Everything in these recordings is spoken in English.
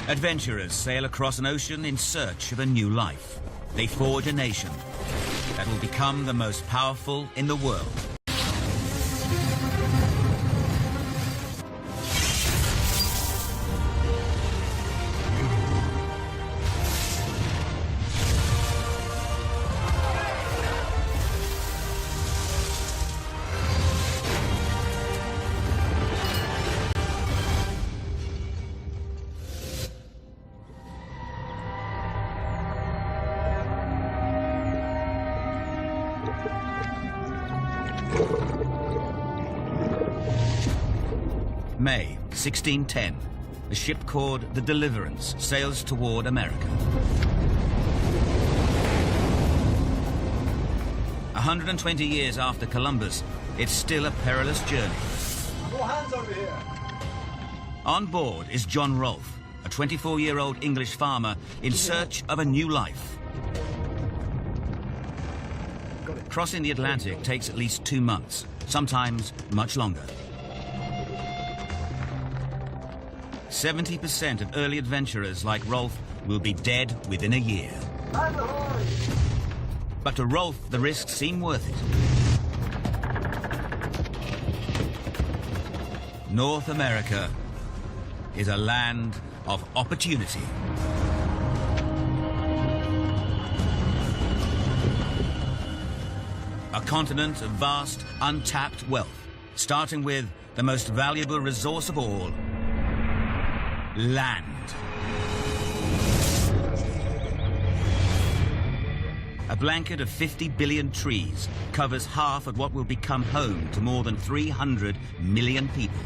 Adventurers sail across an ocean in search of a new life. They forge a nation that will become the most powerful in the world. May 1610, a ship called the Deliverance sails toward America. 120 years after Columbus, it's still a perilous journey. More hands over here. On board is John Rolfe, a 24-year-old English farmer in search of a new life. Crossing the Atlantic takes at least 2 months, sometimes much longer. 70% of early adventurers like Rolfe will be dead within a year. But to Rolfe, the risks seem worth it. North America is a land of opportunity. A continent of vast, untapped wealth, starting with the most valuable resource of all, land. A blanket of 50 billion trees covers half of what will become home to more than 300 million people.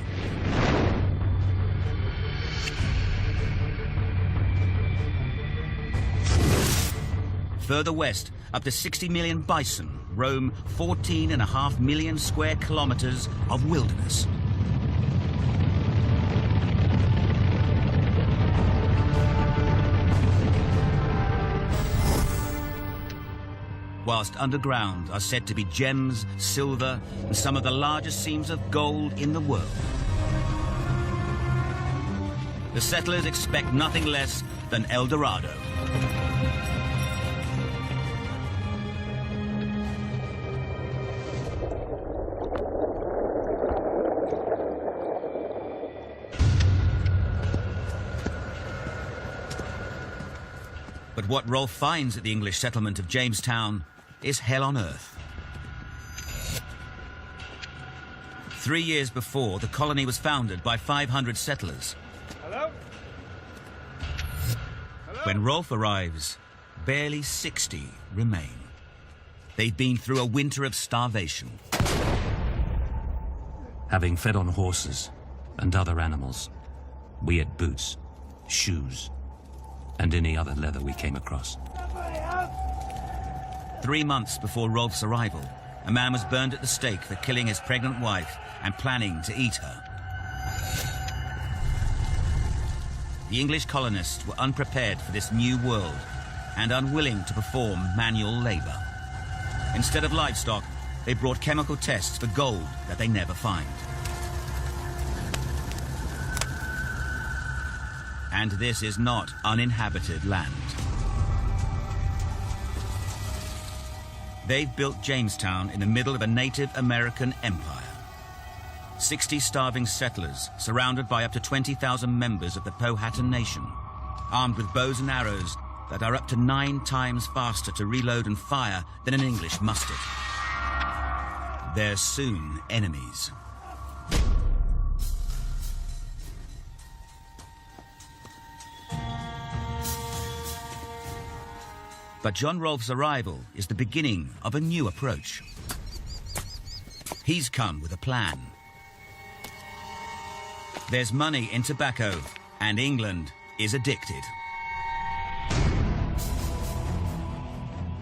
Further west, up to 60 million bison roam 14.5 million square kilometers of wilderness. Whilst underground are said to be gems, silver, and some of the largest seams of gold in the world. The settlers expect nothing less than El Dorado. But what Rolfe finds at the English settlement of Jamestown is hell on earth. 3 years before, the colony was founded by 500 settlers. Hello? When Rolfe arrives, barely 60 remain. They've been through a winter of starvation. Having fed on horses and other animals, we had boots, shoes, and any other leather we came across. 3 months before Rolfe's arrival, a man was burned at the stake for killing his pregnant wife and planning to eat her. The English colonists were unprepared for this new world and unwilling to perform manual labor. Instead of livestock, they brought chemical tests for gold that they never find. And this is not uninhabited land. They've built Jamestown in the middle of a Native American empire. 60 starving settlers surrounded by up to 20,000 members of the Powhatan Nation, armed with bows and arrows that are up to 9 times faster to reload and fire than an English musket. They're soon enemies. But John Rolfe's arrival is the beginning of a new approach. He's come with a plan. There's money in tobacco, and England is addicted.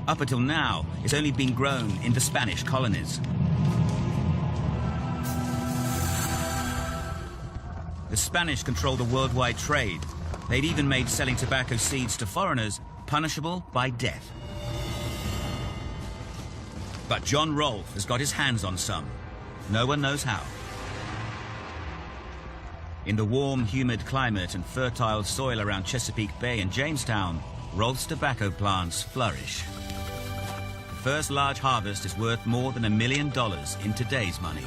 Up until now, it's only been grown in the Spanish colonies. The Spanish control the worldwide trade. They'd even made selling tobacco seeds to foreigners punishable by death. But John Rolfe has got his hands on some. No one knows how. In the warm, humid climate and fertile soil around Chesapeake Bay and Jamestown, Rolfe's tobacco plants flourish. The first large harvest is worth more than $1 million in today's money.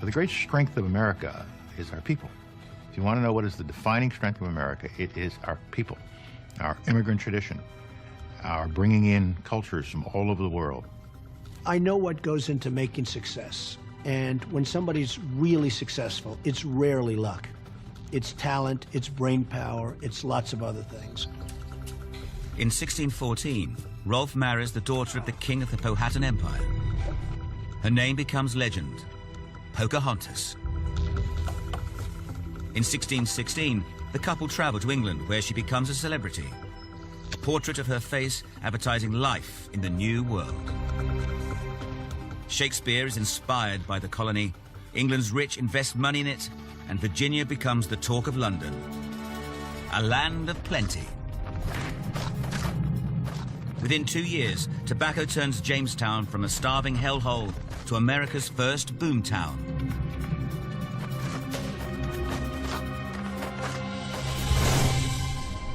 The great strength of America is our people. If you want to know what is the defining strength of America, it is our people, our immigrant tradition, our bringing in cultures from all over the world. I know what goes into making success. And when somebody's really successful, it's rarely luck. It's talent, it's brain power, it's lots of other things. In 1614, Rolfe marries the daughter of the king of the Powhatan Empire. Her name becomes legend, Pocahontas. In 1616, the couple travel to England, where she becomes a celebrity. A portrait of her face advertising life in the new world. Shakespeare is inspired by the colony, England's rich invest money in it, and Virginia becomes the talk of London. A land of plenty. Within 2 years, tobacco turns Jamestown from a starving hellhole to America's first boomtown.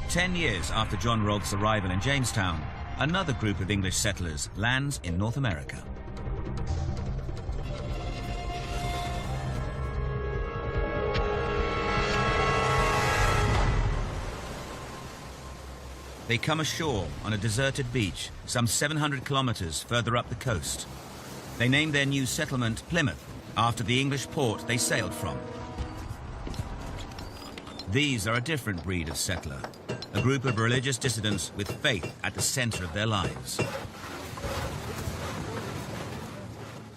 Ten years after John Rolfe's arrival in Jamestown, another group of English settlers lands in North America. They come ashore on a deserted beach some 700 kilometers further up the coast. They named their new settlement Plymouth, after the English port they sailed from. These are a different breed of settler, a group of religious dissidents with faith at the center of their lives.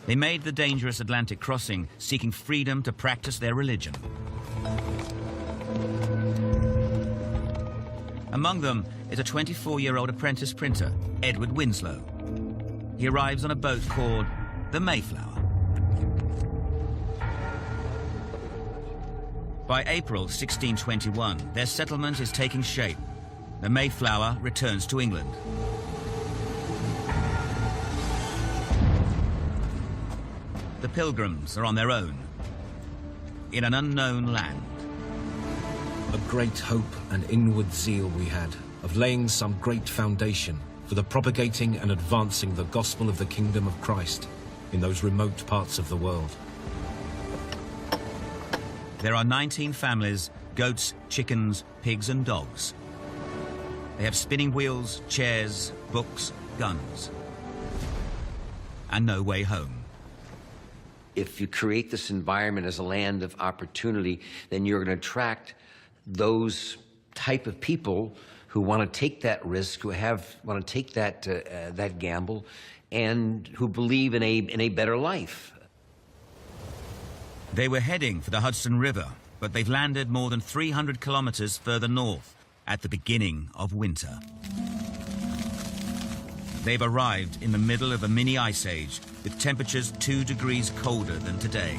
They made the dangerous Atlantic crossing, seeking freedom to practice their religion. Among them is a 24-year-old apprentice printer, Edward Winslow. He arrives on a boat called the Mayflower. By April 1621, their settlement is taking shape. The Mayflower returns to England. The Pilgrims are on their own, in an unknown land. A great hope and inward zeal we had of laying some great foundation for the propagating and advancing the gospel of the kingdom of Christ in those remote parts of the world. There are 19 families, goats, chickens, pigs and dogs. They have spinning wheels, chairs, books, guns, and no way home. If you create this environment as a land of opportunity, then you're going to attract those type of people who want to take that risk, who want to take that gamble, and who believe in a better life. They were heading for the Hudson River, but they've landed more than 300 kilometers further north at the beginning of winter. They've arrived in the middle of a mini ice age with temperatures 2 degrees colder than today.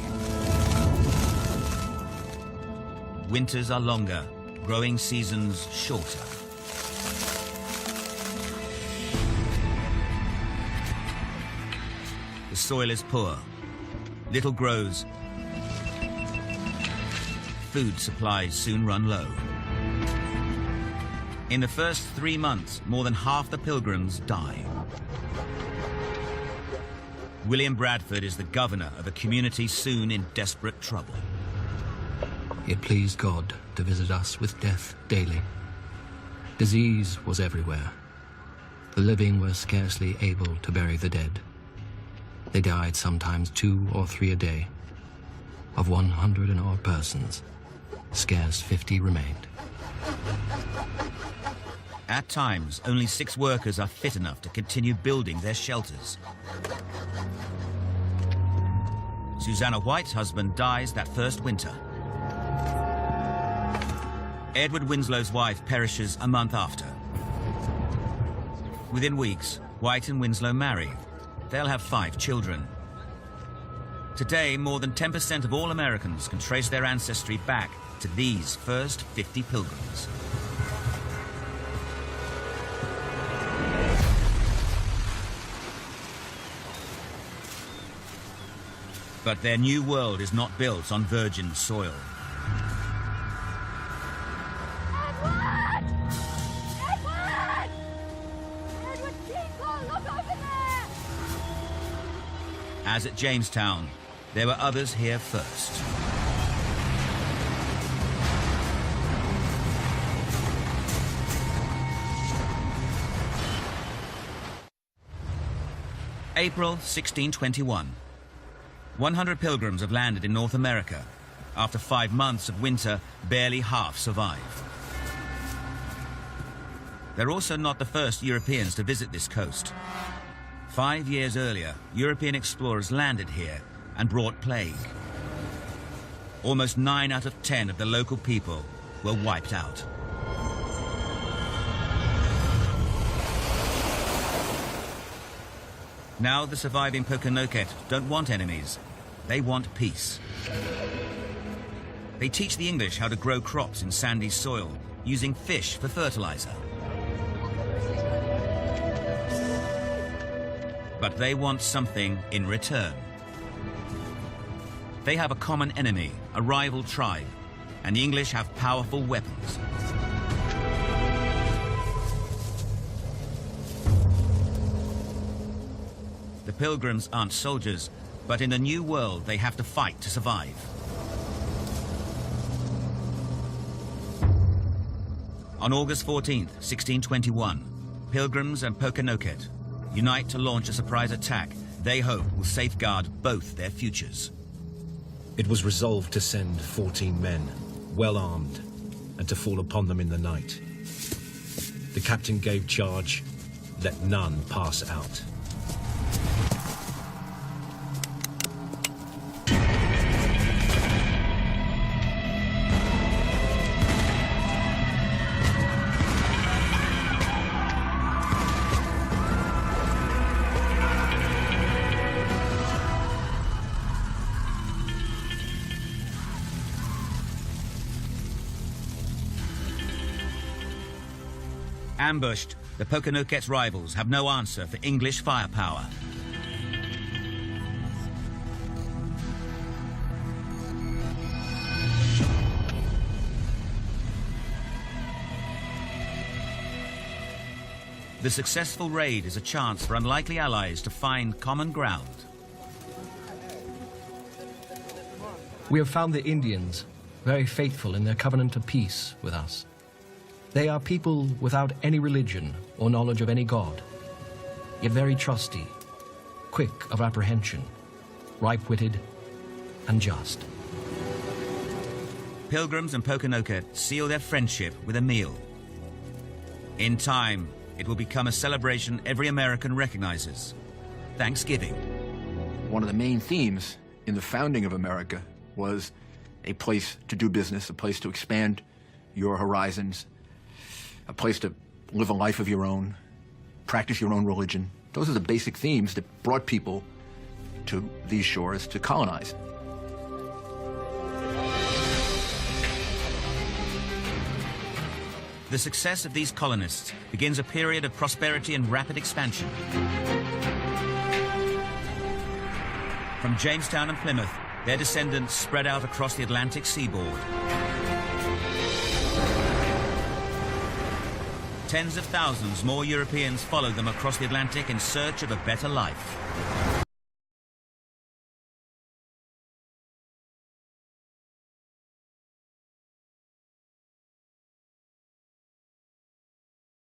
Winters are longer, growing seasons shorter. The soil is poor, little grows. Food supplies soon run low. In the first 3 months, more than half the Pilgrims die. William Bradford is the governor of a community soon in desperate trouble. It pleased God to visit us with death daily. Disease was everywhere. The living were scarcely able to bury the dead. They died sometimes 2 or 3 a day. Of 100 and odd persons, scarce 50 remained. At times, only 6 workers are fit enough to continue building their shelters. Susanna White's husband dies that first winter. Edward Winslow's wife perishes a month after. Within weeks, White and Winslow marry. They'll have 5 children. Today, more than 10% of all Americans can trace their ancestry back to these first 50 pilgrims. But their new world is not built on virgin soil. As at Jamestown, there were others here first. April 1621. 100 pilgrims have landed in North America. After 5 months of winter, barely half survive. They're also not the first Europeans to visit this coast. 5 years earlier, European explorers landed here and brought plague. Almost 9 out of 10 of the local people were wiped out. Now the surviving Pokanoket don't want enemies. They want peace. They teach the English how to grow crops in sandy soil, using fish for fertilizer. But they want something in return. They have a common enemy, a rival tribe, and the English have powerful weapons. The Pilgrims aren't soldiers, but in a new world they have to fight to survive. On August 14th, 1621, Pilgrims and Pokanoket unite to launch a surprise attack they hope will safeguard both their futures. It was resolved to send 14 men, well armed, and to fall upon them in the night. The captain gave charge, let none pass out. Ambushed, the Pokanoket's rivals have no answer for English firepower. The successful raid is a chance for unlikely allies to find common ground. We have found the Indians very faithful in their covenant of peace with us. They are people without any religion or knowledge of any god, yet very trusty, quick of apprehension, ripe-witted, and just. Pilgrims and Pokanoket seal their friendship with a meal. In time, it will become a celebration every American recognizes: Thanksgiving. One of the main themes in the founding of America was a place to do business, a place to expand your horizons, a place to live a life of your own, practice your own religion. Those are the basic themes that brought people to these shores to colonize. The success of these colonists begins a period of prosperity and rapid expansion. From Jamestown and Plymouth, their descendants spread out across the Atlantic seaboard. Tens of thousands more Europeans followed them across the Atlantic in search of a better life.